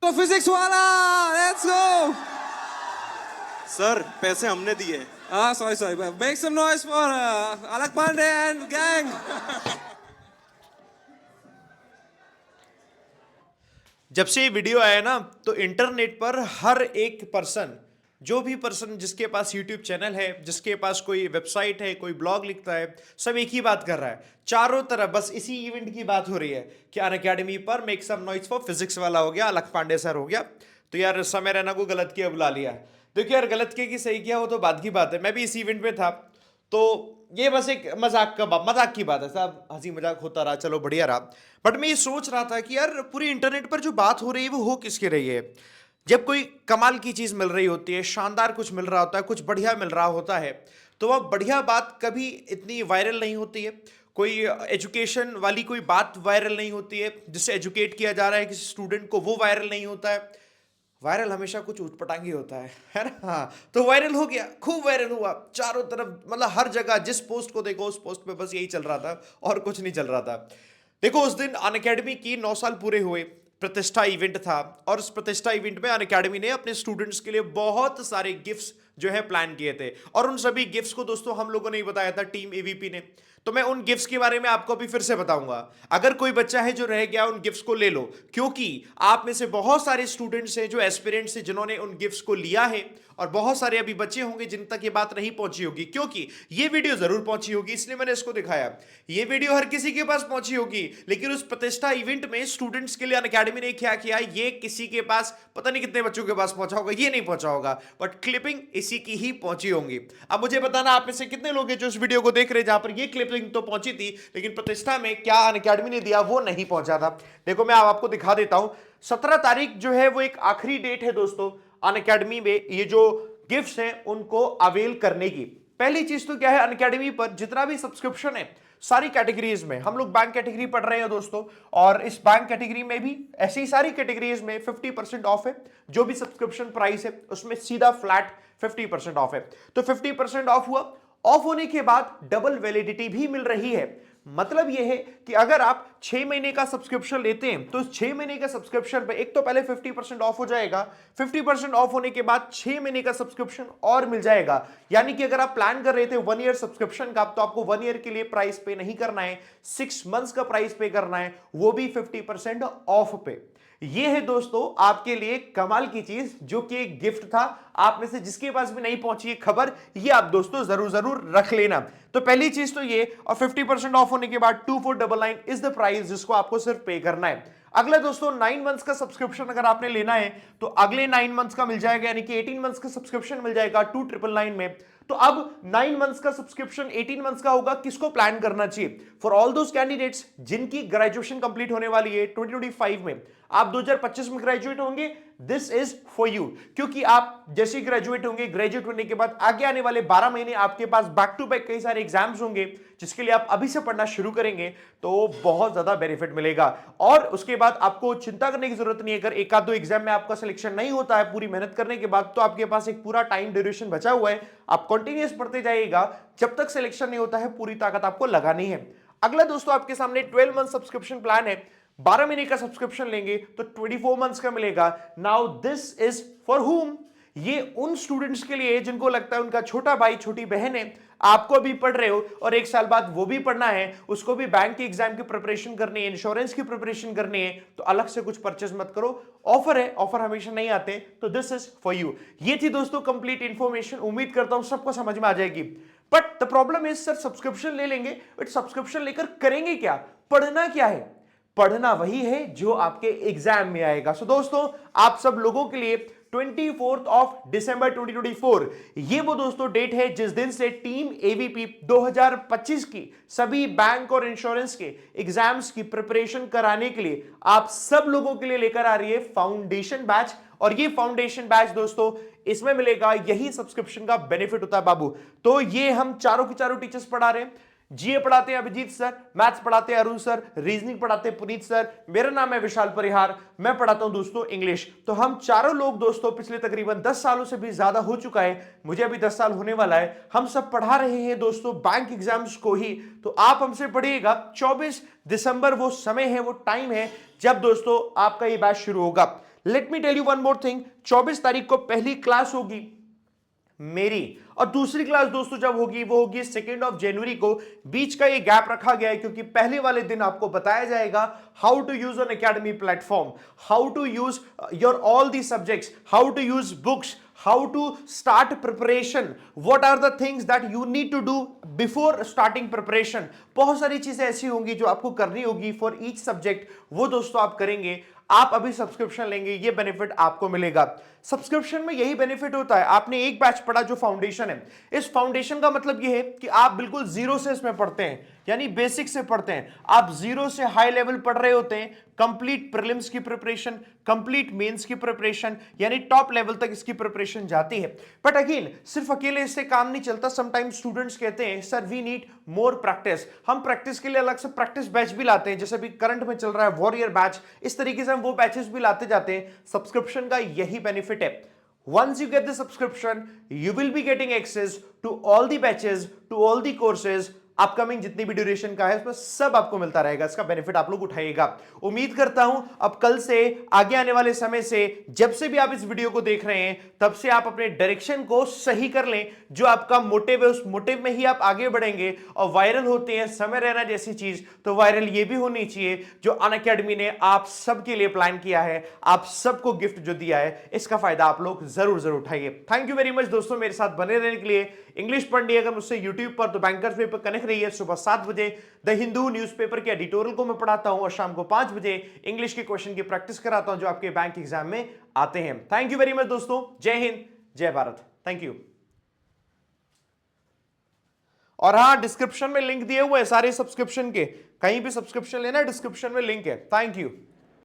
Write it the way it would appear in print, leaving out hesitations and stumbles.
तो फिजिक्स वाला, let's go. Sir पैसे हमने दिए। Sorry. Make some noise for Alak Pandey and gang. जब से ये वीडियो आया ना तो इंटरनेट पर हर एक पर्सन, जो भी पर्सन जिसके पास यूट्यूब चैनल है, जिसके पास कोई वेबसाइट है, कोई ब्लॉग लिखता है, सब एक ही बात कर रहा है। चारों तरफ बस इसी इवेंट की बात हो रही है कि अनअकैडमी पर make some noise for physics वाला हो गया, अलक पांडे सर हो गया। तो यार समय रैना को गलत किया बुला लिया। देखिए यार, गलत किया कि सही किया वो तो बात की बात है। मैं भी इस इवेंट में था, तो ये बस एक मजाक की बात है साहब, हंसी मजाक होता रहा, चलो बढ़िया रहा। बट मैं ये सोच रहा था कि यार पूरी इंटरनेट पर जो बात हो रही है वो हो किसकी रही है। जब कोई कमाल की चीज मिल रही होती है, शानदार कुछ मिल रहा होता है, कुछ बढ़िया मिल रहा होता है, तो वह बढ़िया बात कभी इतनी वायरल नहीं होती है। कोई एजुकेशन वाली कोई बात वायरल नहीं होती है, जिससे एजुकेट किया जा रहा है किसी स्टूडेंट को, वो वायरल नहीं होता है। वायरल हमेशा कुछ ऊटपटांगी होता है ना। हाँ, तो वायरल हो गया, खूब वायरल हुआ चारों तरफ, मतलब हर जगह जिस पोस्ट को देखो उस पोस्ट पे बस यही चल रहा था और कुछ नहीं चल रहा था। देखो उस दिन अनअकैडमी की 9 साल पूरे हुए, प्रतिष्ठा इवेंट था, और उस प्रतिष्ठा इवेंट में अनअकैडमी ने अपने स्टूडेंट्स के लिए बहुत सारे गिफ्ट्स जो है प्लान किए थे, और उन सभी गिफ्ट्स को दोस्तों हम लोगों ने ही बताया था, टीम एवीपी ने। तो मैं उन गिफ्ट्स के बारे में आपको भी फिर से बताऊंगा। अगर कोई बच्चा है जो रह गया, उन गिफ्ट्स को ले लो, क्योंकि आप में से बहुत सारे स्टूडेंट्स हैं जो एस्पिरेंट्स हैं जिन्होंने उन गिफ्ट्स को लिया है, और बहुत सारे अभी बच्चे होंगे जिन तक ये बात नहीं पहुंची होगी, क्योंकि ये वीडियो जरूर पहुंची होगी इसलिए मैंने इसको दिखाया। ये वीडियो हर किसी के पास पहुंची होगी, लेकिन उस प्रतिष्ठा इवेंट में स्टूडेंट्स के लिए अनअकैडमी ने क्या किया, ये किसी के पास पता नहीं कितने बच्चों के पास पहुंचा होगा, ये नहीं पहुंचा होगा, बट क्लिपिंग इसी की ही पहुंची होंगी। अब मुझे बताना आप में से कितने लोग हैं जो इस वीडियो को देख रहे हैं जहां पर ये क्लिपिंग तो पहुंची थी, लेकिन प्रतिष्ठा में क्या अनअकैडमी ने दिया वो नहीं पहुंचा था। देखो मैं आपको दिखा देता हूं। 17 तारीख जो है वो एक आखिरी डेट है दोस्तों, अनअकैडमी में ये जो गिफ्ट्स हैं उनको अवेल करने की। पहली चीज तो क्या है, अनअकैडमी पर जितना भी सब्सक्रिप्शन है सारी कैटेगरीज में, हम लोग बैंक कैटेगरी पढ़ रहे हैं दोस्तों, और इस बैंक कैटेगरी में भी ऐसी ही सारी कैटेगरीज में 50% ऑफ है। जो भी सब्सक्रिप्शन प्राइस है उसमें सीधा फ्लैट 50% ऑफ है। तो 50% ऑफ हुआ। ऑफ होने के बाद डबल वैलिडिटी भी मिल रही है। मतलब यह है कि अगर आप 6 महीने का सब्सक्रिप्शन लेते हैं तो 6 महीने का सब्सक्रिप्शन पे एक तो पहले 50% ऑफ हो जाएगा, 50% ऑफ होने के बाद 6 महीने का सब्सक्रिप्शन और मिल जाएगा। यानी कि अगर आप प्लान कर रहे थे 1 ईयर सब्सक्रिप्शन का, तो आपको 1 ईयर के लिए प्राइस पे नहीं करना है, 6 मंथ्स का प्राइस पे करना है, वो भी 50% ऑफ पे। ये है दोस्तों आपके लिए कमाल की चीज, जो कि एक गिफ्ट था आप में से जिसके पास भी नहीं पहुंची है खबर, ये आप दोस्तों जरूर जरूर रख लेना। तो पहली चीज तो ये, और 50% ऑफ होने के बाद 2499 इज द प्राइस जिसको आपको सिर्फ पे करना है। अगला दोस्तों 9 मंथ्स का सब्सक्रिप्शन अगर आपने लेना है तो अगले 9 मंथ्स का मिल जाएगा, यानी कि 18 मंथ्स का सब्सक्रिप्शन मिल जाएगा 2999 में। तो अब 9 मंथ्स का सब्सक्रिप्शन 18 मंथ्स का होगा, किसको प्लान करना चाहिए? फॉर ऑल दोस कैंडिडेट्स जिनकी ग्रेजुएशन कंप्लीट होने वाली है 2025 में, आप 2025 में ग्रेजुएट होंगे, दिस इज फॉर यू। क्योंकि आप जैसे ग्रेजुएट होंगे, ग्रेजुएट होने के बाद आगे आने वाले 12 महीने आपके पास बैक टू बैक कई सारे एग्जाम्स होंगे, जिसके लिए आप अभी से पढ़ना शुरू करेंगे तो बहुत ज्यादा बेनिफिट मिलेगा। और उसके बाद आपको चिंता करने की जरूरत नहीं है, अगर एक आध दो एग्जाम में आपका सिलेक्शन नहीं होता है पूरी मेहनत करने के बाद, तो आपके पास एक पूरा टाइम ड्यूरेशन बचा हुआ है, आप कंटिन्यूअस पढ़ते जाइएगा, जब तक सिलेक्शन नहीं होता है पूरी ताकत आपको लगानी है। अगला दोस्तों आपके सामने 12 मंथ सब्सक्रिप्शन प्लान है। 12 महीने का सब्सक्रिप्शन लेंगे तो 24 मंथ्स का मिलेगा। नाउ दिस इज फॉर हुम, ये उन स्टूडेंट्स के लिए जिनको लगता है उनका छोटा भाई छोटी बहन है, आपको भी पढ़ रहे हो और एक साल बाद वो भी पढ़ना है, उसको भी बैंक के एग्जाम की प्रिपरेशन करनी है, इंश्योरेंस की प्रिपरेशन करनी है, तो अलग से कुछ परचेज मत करो। ऑफर है, ऑफर हमेशा नहीं आते, तो दिस इज फॉर यू। ये थी दोस्तों कंप्लीट इंफॉर्मेशन, उम्मीद करता हूं सबको समझ में आ जाएगी। But the problem is sir subscription ले लेंगे, बट सब्सक्रिप्शन लेकर करेंगे क्या? पढ़ना क्या है? पढ़ना वही है जो आपके एग्जाम में आएगा। सो दोस्तों आप सब लोगों के लिए 24 ऑफ दिसंबर 2024 ये वो दोस्तों डेट है जिस दिन से टीम एवीपी 2025 की सभी बैंक और इंश्योरेंस के एग्जाम्स की प्रिपरेशन कराने के लिए आप सब लोगों के लिए लेकर आ रही है फाउंडेशन बैच। और ये फाउंडेशन बैच दोस्तों, इसमें मिलेगा यही सब्सक्रिप्शन का बेनिफिट होता है बाबू। तो ये हम चारों के चारों टीचर्स पढ़ा रहे हैं। जीए पढ़ाते हैं अभिजीत सर, मैथ्स पढ़ाते हैं अरुण सर, रीजनिंग पढ़ाते हैं पुनीत सर, मेरा नाम है विशाल परिहार, मैं पढ़ाता हूं दोस्तों इंग्लिश। तो हम चारों लोग दोस्तों पिछले तकरीबन 10 सालों से भी ज्यादा हो चुका है, मुझे अभी 10 साल होने वाला है, हम सब पढ़ा रहे हैं दोस्तों बैंक एग्जाम्स को ही। तो आप हमसे पढ़िएगा। 24 दिसंबर वो समय है, वो टाइम है जब दोस्तों आपका ये बैच शुरू होगा। Let me tell you one more thing, 24 तारीख को पहली क्लास होगी मेरी, और दूसरी क्लास दोस्तों जब होगी वो होगी 2 जनवरी को। बीच का ये गैप रखा गया है क्योंकि पहले वाले दिन आपको बताया जाएगा how to use Unacademy platform, how to use your all the subjects, how to use books, how to start preparation, what are the things that you need to do before starting preparation। बहुत सारी चीजें ऐसी होंगी जो आपको करनी होगी for each subject, वो दोस्तों आप करेंगे। आप अभी सब्सक्रिप्शन लेंगे, ये बेनिफिट आपको मिलेगा। सब्सक्रिप्शन में यही बेनिफिट होता है, आपने एक बैच पढ़ा जो फाउंडेशन है, इस फाउंडेशन का मतलब ये है कि आप बिल्कुल जीरो से इसमें पढ़ते हैं, यानी बेसिक से पढ़ते हैं। आप जीरो से हाई लेवल पढ़ रहे होते हैं, कंप्लीट प्रीलिम्स की प्रिपरेशन, कंप्लीट मेंस की प्रिपरेशन, यानी टॉप लेवल तक इसकी प्रिपरेशन जाती है। बट अगेन सिर्फ अकेले इससे काम नहीं चलता। समटाइम्स स्टूडेंट्स कहते हैं sir we need more practice, हम प्रैक्टिस के लिए अलग से प्रैक्टिस बैच भी लाते हैं, जैसे अभी करंट में चल रहा है वॉरियर बैच, इस तरीके से हम वो बैचेस भी लाते जाते हैं। सब्सक्रिप्शन का यही बेनिफिट है। Once you get the subscription, you will be getting access to all the batches, to all the courses, upcoming जितनी भी ड्यूरेशन का है उसमें सब आपको मिलता रहेगा। इसका बेनिफिट आप लोग उठाइएगा। उम्मीद करता हूं अब कल से आगे आने वाले समय से जब से भी आप इस वीडियो को देख रहे हैं तब से आप अपने डायरेक्शन को सही कर लें। जो आपका मोटिव है उस मोटिव में ही आप आगे बढ़ेंगे। और वायरल होते हैं समय रहना जैसी चीज, तो वायरल ये भी होनी चाहिए जो अनअकैडमी ने आप सबके लिए प्लान किया है, आप सबको गिफ्ट जो दिया है, इसका फायदा आप लोग जरूर जरूर उठाइए। थैंक यू वेरी मच दोस्तों मेरे साथ बने रहने के लिए। इंग्लिश पढ़नी अगर मुझसे यूट्यूब पर तो बैंकर्स पेपर कनेक्ट रही है। सुबह 7 बजे द हिंदू न्यूज़पेपर के एडिटोरियल को मैं पढ़ाता हूं और शाम को 5 बजे इंग्लिश के क्वेश्चन की प्रैक्टिस कराता हूं जो आपके बैंक एग्जाम में आते हैं। थैंक यू वेरी मच दोस्तों। जय हिंद, जय भारत। Thank you. और हाँ, डिस्क्रिप्शन में लिंक दिए हुए हैं सारे सब्सक्रिप्शन के, कहीं भी सब्सक्रिप्शन लेना है डिस्क्रिप्शन में लिंक है। Thank you.